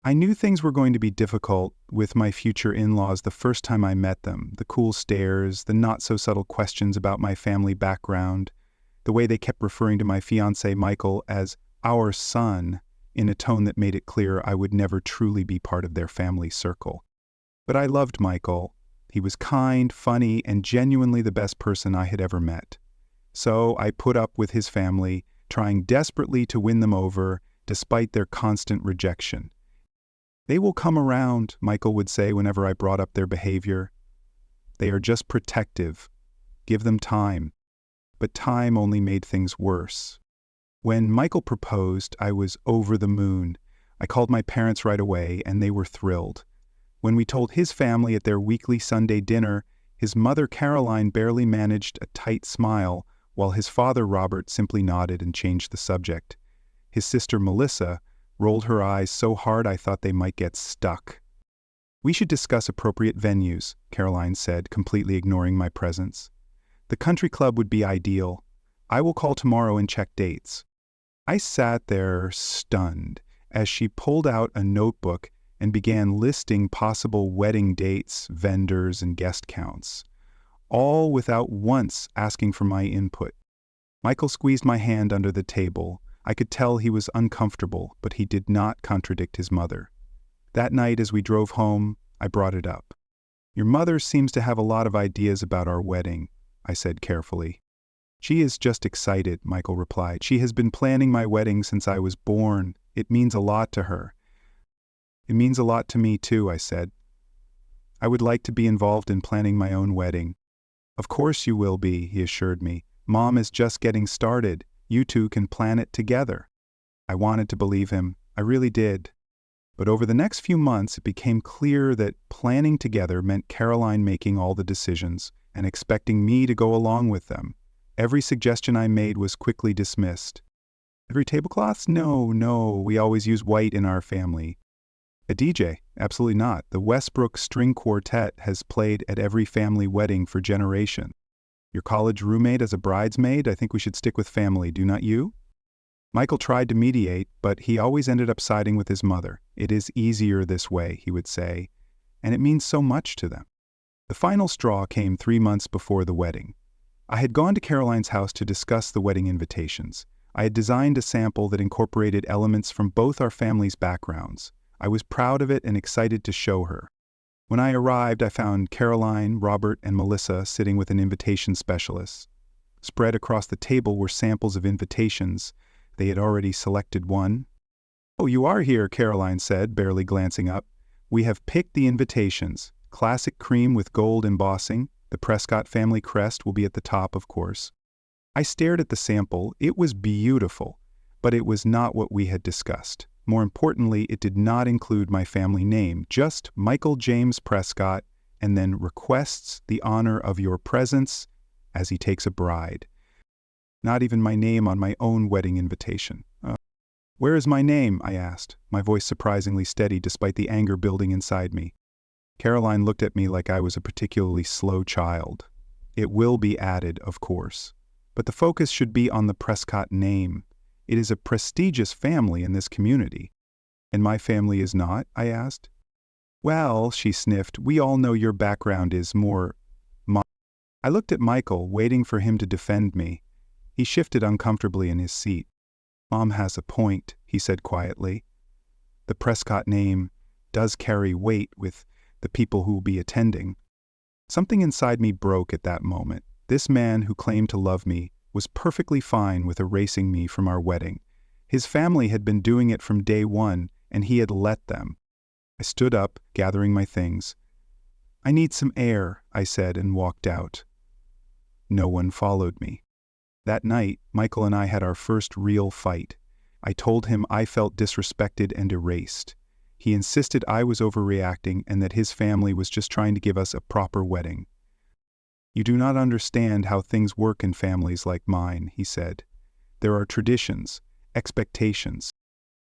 I knew things were going to be difficult with my future in-laws the first time I met them. The cool stares, the not-so-subtle questions about my family background, the way they kept referring to my fiancé Michael as our son in a tone that made it clear I would never truly be part of their family circle. But I loved Michael. He was kind, funny, and genuinely the best person I had ever met. So I put up with his family, trying desperately to win them over despite their constant rejection. "They will come around," Michael would say whenever I brought up their behavior. "They are just protective. Give them time." But time only made things worse. When Michael proposed, I was over the moon. I called my parents right away, and they were thrilled. When we told his family at their weekly Sunday dinner, his mother Caroline barely managed a tight smile, while his father Robert simply nodded and changed the subject. His sister Melissa rolled her eyes so hard I thought they might get stuck. "We should discuss appropriate venues," Caroline said, completely ignoring my presence. "The country club would be ideal. I will call tomorrow and check dates." I sat there stunned as she pulled out a notebook and began listing possible wedding dates, vendors, and guest counts, all without once asking for my input. Michael squeezed my hand under the table. I could tell he was uncomfortable, but he did not contradict his mother. That night as we drove home, I brought it up. "Your mother seems to have a lot of ideas about our wedding," I said carefully. "She is just excited," Michael replied. "She has been planning my wedding since I was born. It means a lot to her." "It means a lot to me too," I said. "I would like to be involved in planning my own wedding." "Of course you will be," he assured me. "Mom is just getting started. You two can plan it together." I wanted to believe him. I really did. But over the next few months, it became clear that planning together meant Caroline making all the decisions and expecting me to go along with them. Every suggestion I made was quickly dismissed. "Every tablecloths? No, we always use white in our family." "A DJ? Absolutely not. The Westbrook String Quartet has played at every family wedding for generations." "Your college roommate as a bridesmaid? I think we should stick with family, do not you?" Michael tried to mediate, but he always ended up siding with his mother. "It is easier this way," he would say, "and it means so much to them." The final straw came 3 months before the wedding. I had gone to Caroline's house to discuss the wedding invitations. I had designed a sample that incorporated elements from both our families' backgrounds. I was proud of it and excited to show her. When I arrived, I found Caroline, Robert, and Melissa sitting with an invitation specialist. Spread across the table were samples of invitations. They had already selected one. "Oh, you are here," Caroline said, barely glancing up. "We have picked the invitations. Classic cream with gold embossing. The Prescott family crest will be at the top, of course." I stared at the sample. It was beautiful, but it was not what we had discussed. More importantly, it did not include my family name, just Michael James Prescott, and then requests the honor of your presence as he takes a bride. Not even my name on my own wedding invitation. "Where is my name?" I asked, my voice surprisingly steady despite the anger building inside me. Caroline looked at me like I was a particularly slow child. "It will be added, of course. But the focus should be on the Prescott name. It is a prestigious family in this community." "And my family is not?" I asked. "Well," she sniffed, "we all know your background is more I looked at Michael, waiting for him to defend me. He shifted uncomfortably in his seat. "Mom has a point," he said quietly. "The Prescott name does carry weight with the people who will be attending." Something inside me broke at that moment. This man who claimed to love me was perfectly fine with erasing me from our wedding. His family had been doing it from day one, and he had let them. I stood up, gathering my things. "I need some air," I said, and walked out. No one followed me. That night, Michael and I had our first real fight. I told him I felt disrespected and erased. He insisted I was overreacting and that his family was just trying to give us a proper wedding. "You do not understand how things work in families like mine," he said. "There are traditions, expectations."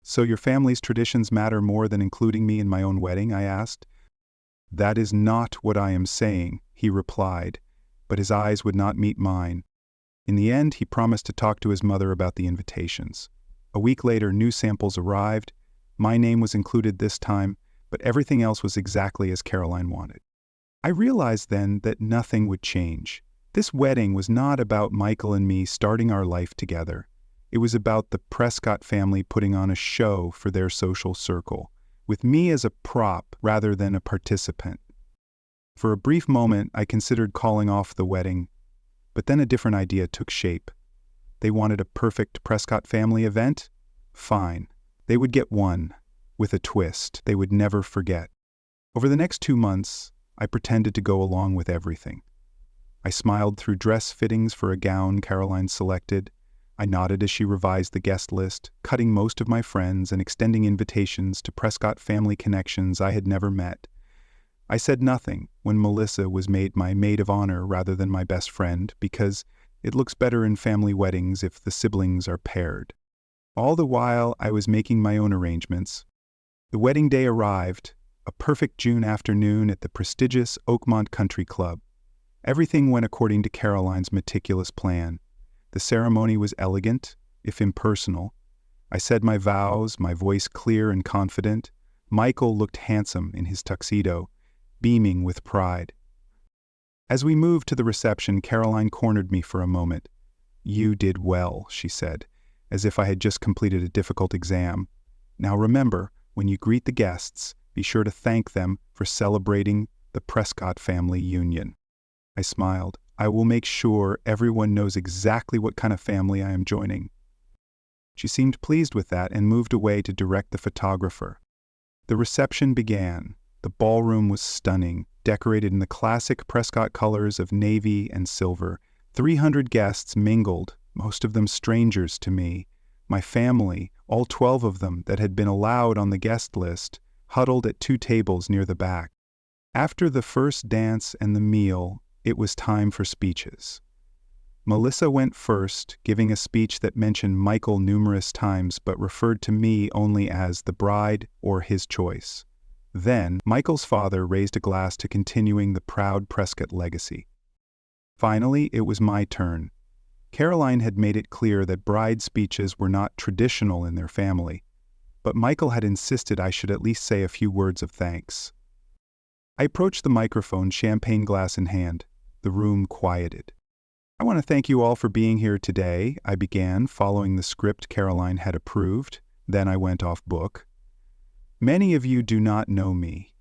"So your family's traditions matter more than including me in my own wedding?" I asked. "That is not what I am saying," he replied, but his eyes would not meet mine. In the end, he promised to talk to his mother about the invitations. A week later, new samples arrived. My name was included this time, but everything else was exactly as Caroline wanted. I realized then that nothing would change. This wedding was not about Michael and me starting our life together. It was about the Prescott family putting on a show for their social circle, with me as a prop rather than a participant. For a brief moment, I considered calling off the wedding, but then a different idea took shape. They wanted a perfect Prescott family event? Fine. They would get one, with a twist they would never forget. Over the next 2 months, I pretended to go along with everything. I smiled through dress fittings for a gown Caroline selected. I nodded as she revised the guest list, cutting most of my friends and extending invitations to Prescott family connections I had never met. I said nothing when Melissa was made my maid of honor rather than my best friend, because it looks better in family weddings if the siblings are paired. All the while, I was making my own arrangements. The wedding day arrived, a perfect June afternoon at the prestigious Oakmont Country Club. Everything went according to Caroline's meticulous plan. The ceremony was elegant, if impersonal. I said my vows, my voice clear and confident. Michael looked handsome in his tuxedo, beaming with pride. As we moved to the reception, Caroline cornered me for a moment. "You did well," she said, as if I had just completed a difficult exam. "Now remember, when you greet the guests, be sure to thank them for celebrating the Prescott family union." I smiled. "I will make sure everyone knows exactly what kind of family I am joining." She seemed pleased with that and moved away to direct the photographer. The reception began. The ballroom was stunning, decorated in the classic Prescott colors of navy and silver. 300 guests mingled, most of them strangers to me. My family, all 12 of them that had been allowed on the guest list, huddled at 2 tables near the back. After the first dance and the meal, it was time for speeches. Melissa went first, giving a speech that mentioned Michael numerous times but referred to me only as the bride or his choice. Then, Michael's father raised a glass to continuing the proud Prescott legacy. Finally, it was my turn. Caroline had made it clear that bride speeches were not traditional in their family, but Michael had insisted I should at least say a few words of thanks. I approached the microphone, champagne glass in hand. The room quieted. "I want to thank you all for being here today," I began, following the script Caroline had approved. Then I went off book. "Many of you do not know me.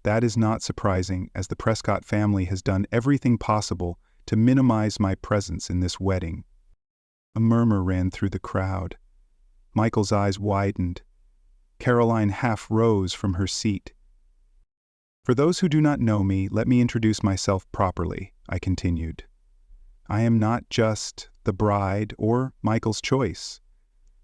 That is not surprising, as the Prescott family has done everything possible to minimize my presence in this wedding." A murmur ran through the crowd. Michael's eyes widened. Caroline half rose from her seat. "For those who do not know me, let me introduce myself properly," I continued. "I am not just the bride or Michael's choice.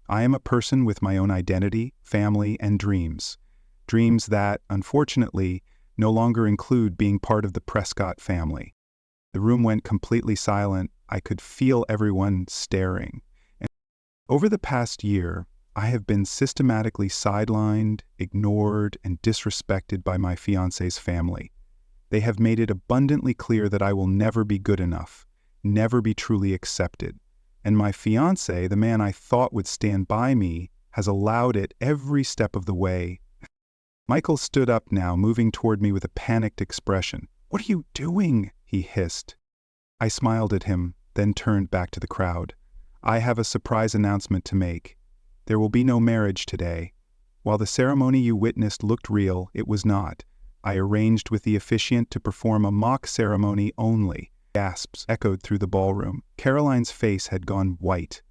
I am a person with my own identity, family, and dreams. Dreams that, unfortunately, no longer include being part of the Prescott family." The room went completely silent. I could feel everyone staring. And over the past year, I have been systematically sidelined, ignored, and disrespected by my fiancé's family. They have made it abundantly clear that I will never be good enough, never be truly accepted. And my fiancé, the man I thought would stand by me, has allowed it every step of the way. Michael stood up now, moving toward me with a panicked expression. "What are you doing?" he hissed. I smiled at him, then turned back to the crowd. "I have a surprise announcement to make. There will be no marriage today. While the ceremony you witnessed looked real, it was not. I arranged with the officiant to perform a mock ceremony only." Gasps echoed through the ballroom. Caroline's face had gone white.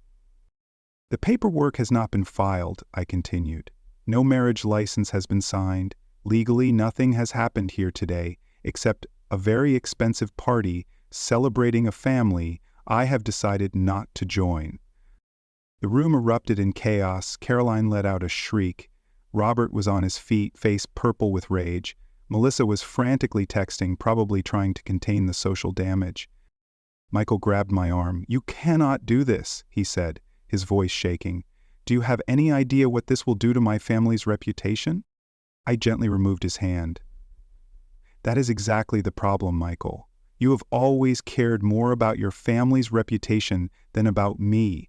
"The paperwork has not been filed," I continued. "No marriage license has been signed. Legally, nothing has happened here today, except a very expensive party celebrating a family I have decided not to join." The room erupted in chaos. Caroline let out a shriek. Robert was on his feet, face purple with rage. Melissa was frantically texting, probably trying to contain the social damage. Michael grabbed my arm. "You cannot do this," he said, his voice shaking. "Do you have any idea what this will do to my family's reputation?" I gently removed his hand. "That is exactly the problem, Michael. You have always cared more about your family's reputation than about me."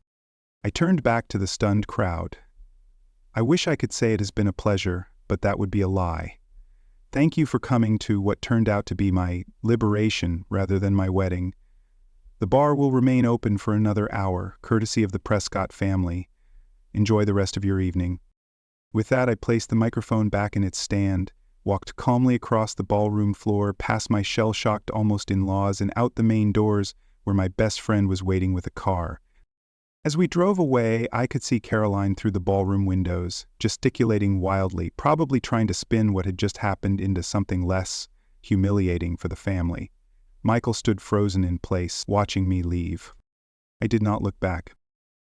I turned back to the stunned crowd. I wish I could say it has been a pleasure, but that would be a lie. Thank you for coming to what turned out to be my liberation rather than my wedding. The bar will remain open for another hour, courtesy of the Prescott family. Enjoy the rest of your evening. With that, I placed the microphone back in its stand, walked calmly across the ballroom floor, past my shell-shocked almost in-laws, and out the main doors where my best friend was waiting with a car. As we drove away, I could see Caroline through the ballroom windows, gesticulating wildly, probably trying to spin what had just happened into something less humiliating for the family. Michael stood frozen in place, watching me leave. I did not look back.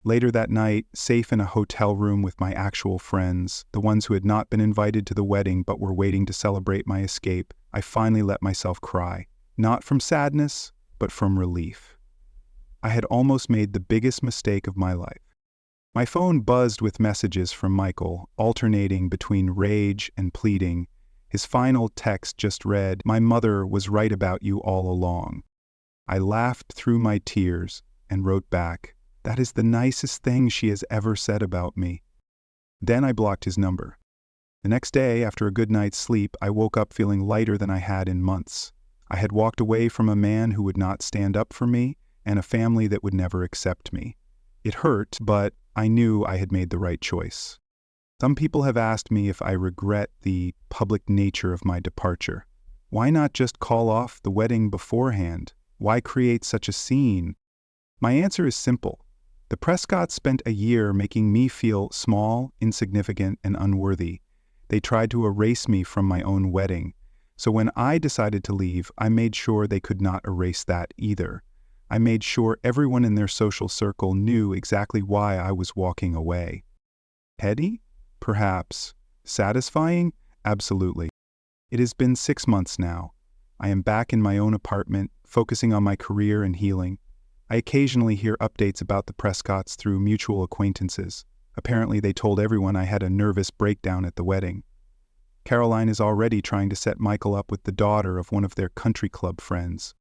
Later that night, safe in a hotel room with my actual friends, the ones who had not been invited to the wedding but were waiting to celebrate my escape, I finally let myself cry. Not from sadness, but from relief. I had almost made the biggest mistake of my life. My phone buzzed with messages from Michael, alternating between rage and pleading. His final text just read, "My mother was right about you all along." I laughed through my tears and wrote back, "That is the nicest thing she has ever said about me." Then I blocked his number. The next day, after a good night's sleep, I woke up feeling lighter than I had in months. I had walked away from a man who would not stand up for me, and a family that would never accept me. It hurt, but I knew I had made the right choice. Some people have asked me if I regret the public nature of my departure. Why not just call off the wedding beforehand? Why create such a scene? My answer is simple. The Prescotts spent a year making me feel small, insignificant, and unworthy. They tried to erase me from my own wedding. So when I decided to leave, I made sure they could not erase that either. I made sure everyone in their social circle knew exactly why I was walking away. Petty? Perhaps. Satisfying? Absolutely. It has been 6 months now. I am back in my own apartment, focusing on my career and healing. I occasionally hear updates about the Prescotts through mutual acquaintances. Apparently they told everyone I had a nervous breakdown at the wedding. Caroline is already trying to set Michael up with the daughter of one of their country club friends.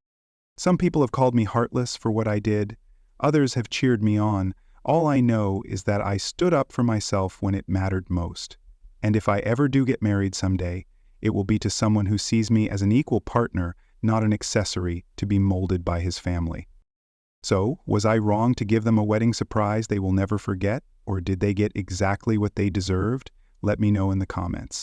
Some people have called me heartless for what I did. Others have cheered me on. All I know is that I stood up for myself when it mattered most. And if I ever do get married someday, it will be to someone who sees me as an equal partner, not an accessory to be molded by his family. So, was I wrong to give them a wedding surprise they will never forget, or did they get exactly what they deserved? Let me know in the comments.